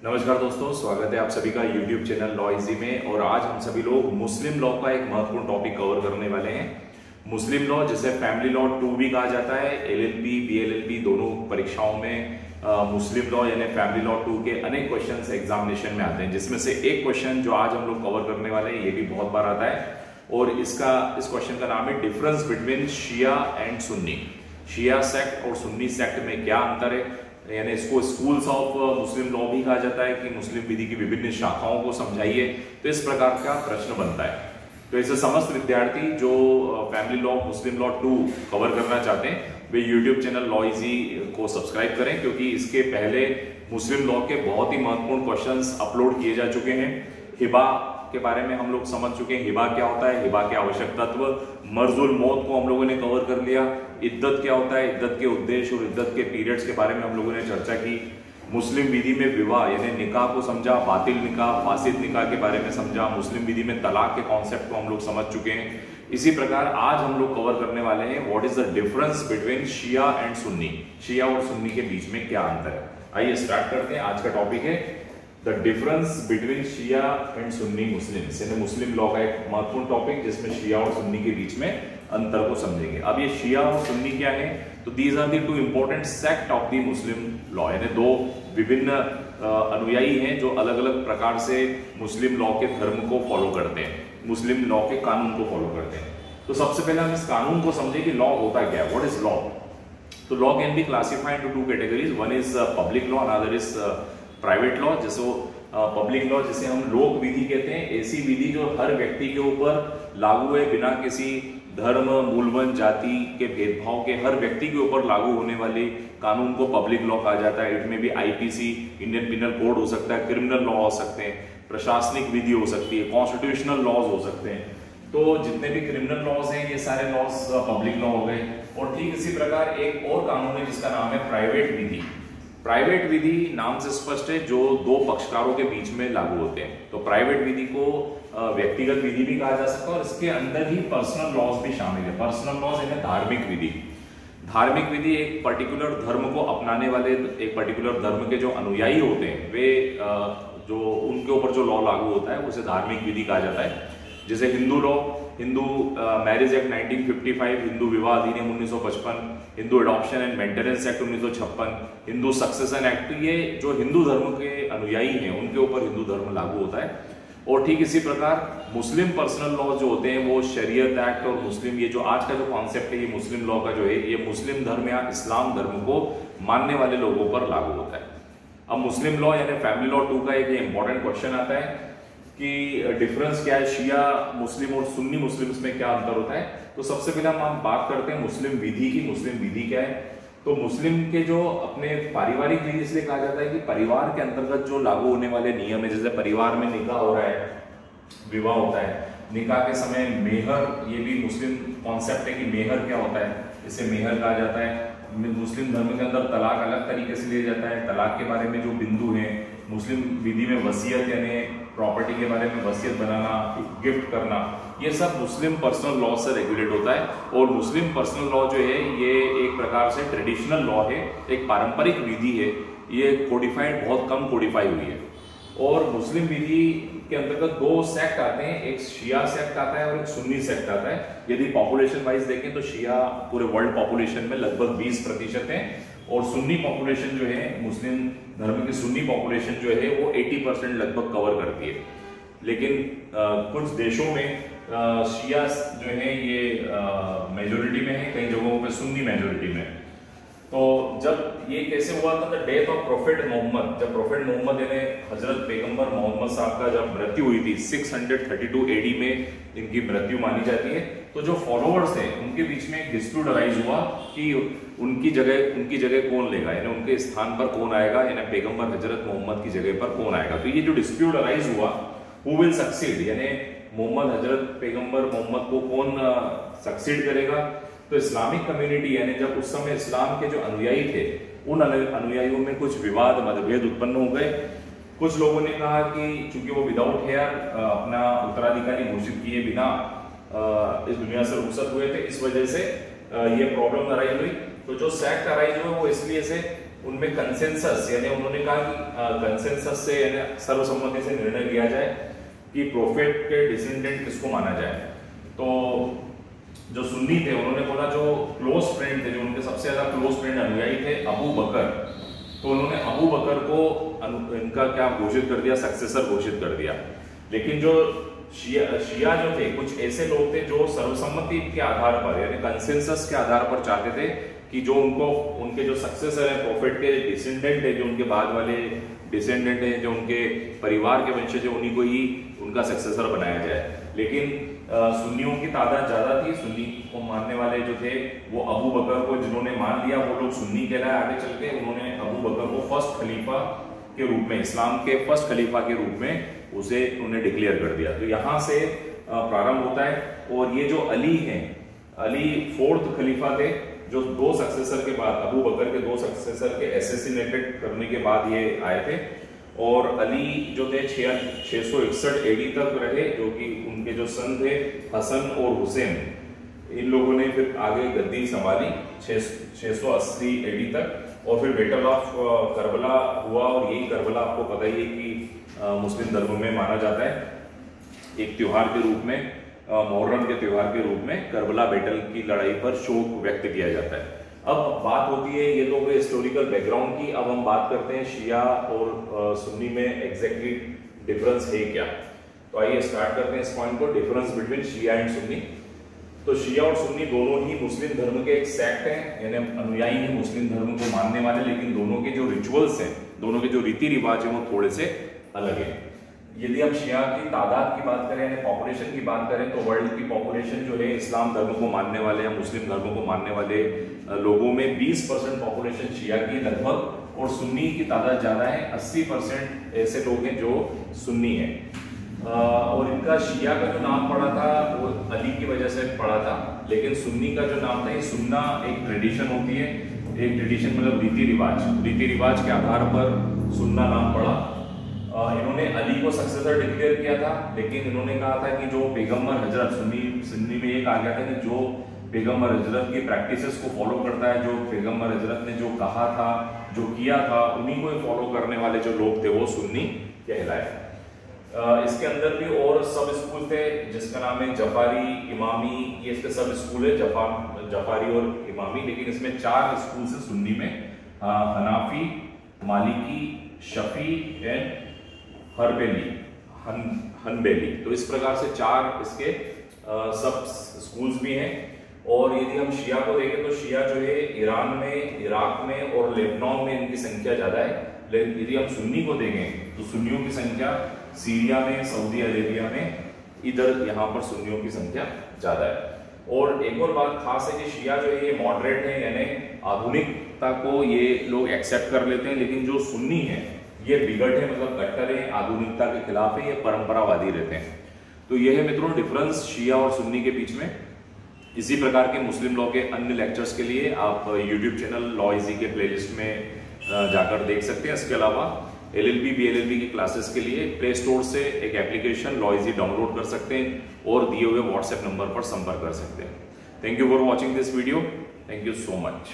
नमस्कार दोस्तों, स्वागत है आप सभी का YouTube चैनल लॉ इजी में। और आज हम सभी लोग मुस्लिम लॉ का एक महत्वपूर्ण टॉपिक कवर करने वाले हैं। मुस्लिम लॉ जिसे फैमिली लॉ 2 भी कहा जाता है, LLB BLLB दोनों परीक्षाओं में मुस्लिम लॉ यानी फैमिली लॉ 2 के अनेक क्वेश्चंस एग्जामिनेशन में आते हैं, जिसमें से एक क्वेश्चन जो आज हम लोग कवर करने वाले हैं ये भी बहुत बार आता है और इस क्वेश्चन का नाम है difference between Shia and Sunni. Shia sect और सुन्नी सेक्ट में क्या अंतर है, यानी इसको स्कूल्स ऑफ मुस्लिम लॉ भी कहा जाता है कि मुस्लिम विधि की विभिन्न शाखाओं को समझाइए। तो इस प्रकार का प्रश्न बनता है। तो ऐसे समस्त विद्यार्थी जो फैमिली लॉ मुस्लिम लॉ 2 कवर करना चाहते हैं वे YouTube चैनल लॉ इजी को सब्सक्राइब करें, क्योंकि इसके पहले मुस्लिम लॉ के बहुत ही महत्वपूर्ण क्वेश्चंस अपलोड किए जा चुके हैं। हिबा के बारे में हम लोग समझ चुके हैं, हिबा क्या होता है, हिबा के आवश्यक तत्व। मर्जुल मौत को हम लोगों ने कवर कर लिया। इद्दत क्या होता है, इद्दत के उद्देश्य और इद्दत के पीरियड्स के बारे में हम लोगों ने चर्चा की। मुस्लिम विधि में विवाह यानी निकाह को समझा, बातिल निकाह, फासिद निकाह के बारे में समझा। मुस्लिम विधि में तलाक के कॉन्सेप्ट को हम लोग समझ चुके हैं। इसी प्रकार आज हम लोग कवर करने वाले हैं what is the difference between Shia and Sunni. Shia और सुन्नी के बीच में क्या अंतर है। आइए स्टार्ट करते हैं। आज का टॉपिक है the difference between Shia and Sunni Muslims, यानी मुस्लिम लॉ का एक महत्वपूर्ण टॉपिक जिसमें शिया और सुन्नी के बीच में अंतर को समझेंगे। अब ये शिया और सुन्नी क्या है, तो these are the two important sect of the Muslim law, यानी दो विभिन्न अनुयायी हैं जो अलग अलग प्रकार से मुस्लिम लॉ के धर्म को फॉलो करते हैं, मुस्लिम लॉ के कानून को फॉलो करते हैं। तो सबसे पहले हम इस कानून को समझें कि लॉ होता क्या है, व्हाट इज लॉ। तो law can be classified to 2 categories, one is public law, another is private law. जैसे पब्लिक लॉ जिसे हम लोक विधि कहते हैं, ऐसी विधि जो हर व्यक्ति के ऊपर लागू है, बिना किसी धर्म, मूलवन, जाति के भेदभाव के हर व्यक्ति के ऊपर लागू होने वाले कानून को पब्लिक लॉ कहा जाता है। इसमें भी IPC इंडियन पिनल कोड हो सकता है, क्रिमिनल लॉ हो सकते हैं, प्रशासनिक विधि हो सकती है, कॉन्स्टिट्यूशनल लॉज हो सकते हैं। तो जितने भी क्रिमिनल लॉज हैं ये सारे लॉज पब्लिक लॉ हो गए। और ठीक इसी प्रकार एक और कानून है जिसका नाम है प्राइवेट विधि। प्राइवेट विधि नाम से स्पष्ट है, जो दो पक्षकारों के बीच में लागू होते हैं। तो प्राइवेट विधि को व्यक्तिगत विधि भी कहा जा सकता है और इसके अंदर ही पर्सनल लॉज भी शामिल है। पर्सनल लॉज यानी धार्मिक विधि। धार्मिक विधि एक पर्टिकुलर धर्म को अपनाने वाले, एक पर्टिकुलर धर्म के जो अनुयायी होते हैं वे जो उनके ऊपर जो लॉ लागू होता है उसे धार्मिक विधि कहा जाता है। जैसे Hindu law, Hindu marriage act 1955, Hindu विवाह अधिनियम 1955, Hindu adoption and maintenance act 1956, Hindu succession act, ये जो हिंदू धर्म के अनुयायी हैं उनके ऊपर हिंदू धर्म लागू होता है। और ठीक इसी प्रकार मुस्लिम पर्सनल लॉ जो होते हैं वो शरीयत एक्ट और मुस्लिम, ये जो आज का जो कॉन्सेप्ट है ये मुस्लिम लॉ का जो है ये मुस्लिम धर्म या इस्लाम धर्म को मानने वाले लोगों पर लागू होता है। अब मुस्लिम लॉ यानी फैमिली लॉ 2 का एक इंपॉर्टेंट क्वेश्चन आता है कि डिफरेंस क्या है, शिया मुस्लिम और सुन्नी मुस्लिम्स में क्या अंतर होता है। तो सबसे पहले हम बात करते हैं मुस्लिम विधि की। मुस्लिम विधि क्या है, तो मुस्लिम के जो अपने पारिवारिक विधि इसलिए कहा जाता है कि परिवार के अंतर्गत जो लागू होने वाले नियम है, जैसे परिवार में निकाह हो रहा है, विवाह होता है, निकाह के समय मेहर, ये भी मुस्लिम कॉन्सेप्ट है कि मेहर क्या होता है, इसे मेहर कहा जाता है। मुस्लिम धर्म के अंदर तलाक अलग तरीके से लिया जाता है। तलाक के बारे में जो बिंदु है, मुस्लिम विधि में वसीयत यानी प्रॉपर्टी के बारे में वसीयत बनाना, गिफ्ट करना, ये सब मुस्लिम पर्सनल लॉ से रेगुलेट होता है। और मुस्लिम पर्सनल लॉ जो है ये एक प्रकार से ट्रेडिशनल लॉ है, एक पारंपरिक विधि है। ये कोडिफाइड बहुत कम कोडिफाई हुई है। और मुस्लिम विधि के अंतर्गत 2 सेक्ट आते हैं, एक शिया सेक्ट आता है और एक सुन्नी सेक्ट आता है। यदि पॉपुलेशन वाइज देखें तो शिया पूरे वर्ल्ड पॉपुलेशन में लगभग 20% है और सुन्नी पॉपुलेशन जो है, मुस्लिम धर्म की सुन्नी पॉपुलेशन जो है वो 80% लगभग कवर करती है। लेकिन कुछ देशों में शिया जो है ये मेजोरिटी में है, कई जगहों पे सुन्नी मेजोरिटी में। तो जब ये कैसे हुआ था, the death of prophet Mohammed, जब प्रोफेट मोहम्मद यानी हजरत पैगंबर मोहम्मद साहब का जब मृत्यु हुई थी 632 AD में इनकी मृत्यु मानी जाती है। तो जो फॉलोअर्स थे उनके बीच में एक डिस्प्यूट अराइज हुआ कि उनकी जगह कौन लेगा, यानी उनके स्थान पर कौन आएगा, यानी पैगंबर हजरत मोहम्मद की जगह पर कौन आएगा। तो ये जो डिस्प्यूट अराइज हुआ, हु विल सक्सीड, यानी मोहम्मद हजरत पैगंबर मोहम्मद को कौन सक्सीड करेगा। तो इस्लामिक कम्युनिटी यानी जब उस समय इस्लाम के जो अनुयायी थे उन अनुयायियों में कुछ विवाद, मतभेद उत्पन्न हो गए। कुछ लोगों ने कहा कि चूंकि वो विदाउट हेयर अपना उत्तराधिकारी घोषित किए बिना इस दुनिया से रुखसत हुए थे, इस वजह से ये प्रॉब्लम अराइज हुई। तो जो सेक्ट अराइज हुए वो इसलिए से उनमें कंसेंसस यानी उन्होंने कहा कि कंसेंसस से यानी सर्वसम्मति से निर्णय लिया जाए कि प्रोफेट के डिसेंडेंट किसको माना जाए। तो जो सुन्नी थे उन्होंने बोला जो क्लोज फ्रेंड थे, जो उनके सबसे ज्यादा क्लोज फ्रेंड अनुयायी थे अबू बकर, तो उन्होंने अबू बकर को इनका क्या घोषित कर दिया, सक्सेसर घोषित कर दिया। लेकिन जो शिया जो थे, कुछ ऐसे लोग थे जो सर्वसम्मति के आधार पर यानी कंसेंसस के आधार पर चाहते थे कि जो उनको उनके जो सक्सेसर है, प्रोफेट के डिसेंडेंट है, जो उनके बाद वाले डिसेंडेंट है, जो उनके परिवार के वंशज है, उन्हीं को ही उनका सक्सेसर बनाया जाए। लेकिन सुन्नियों की तादाद ज्यादा थी, सुन्नी को मानने वाले जो थे वो अबू बकर को जिन्होंने मान लिया वो लोग सुन्नी कहलाए। आगे चल के उन्होंने अबू बकर को फर्स्ट खलीफा के रूप में, इस्लाम के फर्स्ट खलीफा के रूप में उसे उन्हें डिक्लेयर कर दिया। तो यहाँ से प्रारंभ होता है। और ये जो अली हैं, अली फोर्थ खलीफा थे, जो दो सक्सेसर के बाद, अबू बकर के दो सक्सेसर के एसेसिनेटेड करने के बाद ये आए थे। और अली जो थे 661 एडी तक रहे, जो कि उनके जो सन थे हसन और हुसैन, इन लोगों ने फिर आगे गद्दी संभाली 680 एडी तक। और फिर बैटल ऑफ करबला हुआ, और यही करबला आपको पता ही है कि मुस्लिम धर्म में माना जाता है एक त्योहार के रूप में, मुहर्रम के त्योहार के रूप में करबला बैटल की लड़ाई पर शोक व्यक्त किया जाता है। अब बात होती है, ये तो हिस्टोरिकल बैकग्राउंड की, अब हम बात करते हैं शिया और सुन्नी में एग्जैक्टली डिफरेंस है क्या। तो आइए स्टार्ट करते हैं इस पॉइंट को, difference between Shia and Sunni. तो शिया और सुन्नी दोनों ही मुस्लिम धर्म के एक सेक्ट हैं, यानी अनुयायी हैं मुस्लिम धर्म को मानने वाले, लेकिन दोनों के जो रिचुअल्स हैं, दोनों के जो रीति रिवाज हैं वो थोड़े से अलग हैं। यदि हम शिया की तादाद की बात करें यानी पॉपुलेशन की बात करें, तो वर्ल्ड की पॉपुलेशन जो है इस्लाम धर्म को मानने वाले या मुस्लिम धर्म को मानने वाले लोगों में 20% पॉपुलेशन शिया की लगभग, और सुन्नी की तादाद ज्यादा है, 80% ऐसे लोग हैं जो सुन्नी हैं। और इनका शिया का जो नाम पड़ा था वो अली की वजह से पड़ा था, लेकिन सुन्नी का जो नाम था, ये सुन्ना एक ट्रेडिशन होती है, एक ट्रेडिशन मतलब रीति रिवाज के आधार पर सुन्ना नाम पड़ा। इन्होंने अली को सक्सेसर डिक्लेयर किया था, लेकिन इन्होंने कहा था कि जो पैगंबर हजरत, सुन्नी में ये कहा गया था कि जो पैगंबर हजरत की प्रैक्टिसेस को फॉलो करता है, जो पैगंबर हजरत ने जो कहा था, जो किया था, उन्हीं को फॉलो करने वाले जो लोग थे वो सुन्नी कहलाए। इसके अंदर भी और सब स्कूल थे जिसका नाम है जफारी, इमामी, ये इसके सब स्कूल है, जफारी और इमामी। लेकिन इसमें 4 स्कूल है सुन्नी में, हनाफी, मालिकी, शफी एंड हनबेली। तो इस प्रकार से 4 इसके सब स्कूल्स भी हैं। और यदि हम शिया को देखें तो शिया जो है ईरान में, इराक में और लेबनान में इनकी संख्या ज्यादा है। लेकिन यदि हम सुन्नी को देखें तो सुन्नियों की संख्या सीरिया में, सऊदी अरेबिया में, इधर यहाँ पर सुन्नियों की संख्या ज्यादा है। और एक और बात खास है कि शिया जो है ये मॉडरेट है, यानी आधुनिकता को ये लोग एक्सेप्ट कर लेते हैं, लेकिन जो सुन्नी है ये बिगट है, मतलब कट्टर है, आधुनिकता के खिलाफ है, ये परंपरावादी रहते हैं। तो यह है मित्रों डिफरेंस शिया और सुन्नी के बीच में। इसी प्रकार के मुस्लिम लॉ के अन्य लेक्चर्स के लिए आप यूट्यूब चैनल लॉ इजी के प्लेलिस्ट में जाकर देख सकते हैं। इसके अलावा LLB BLLB की क्लासेस के लिए प्ले स्टोर से एक एप्लीकेशन लॉ इजी डाउनलोड कर सकते हैं और दिए हुए व्हाट्सएप नंबर पर संपर्क कर सकते हैं। Thank you for watching this video. Thank you so much.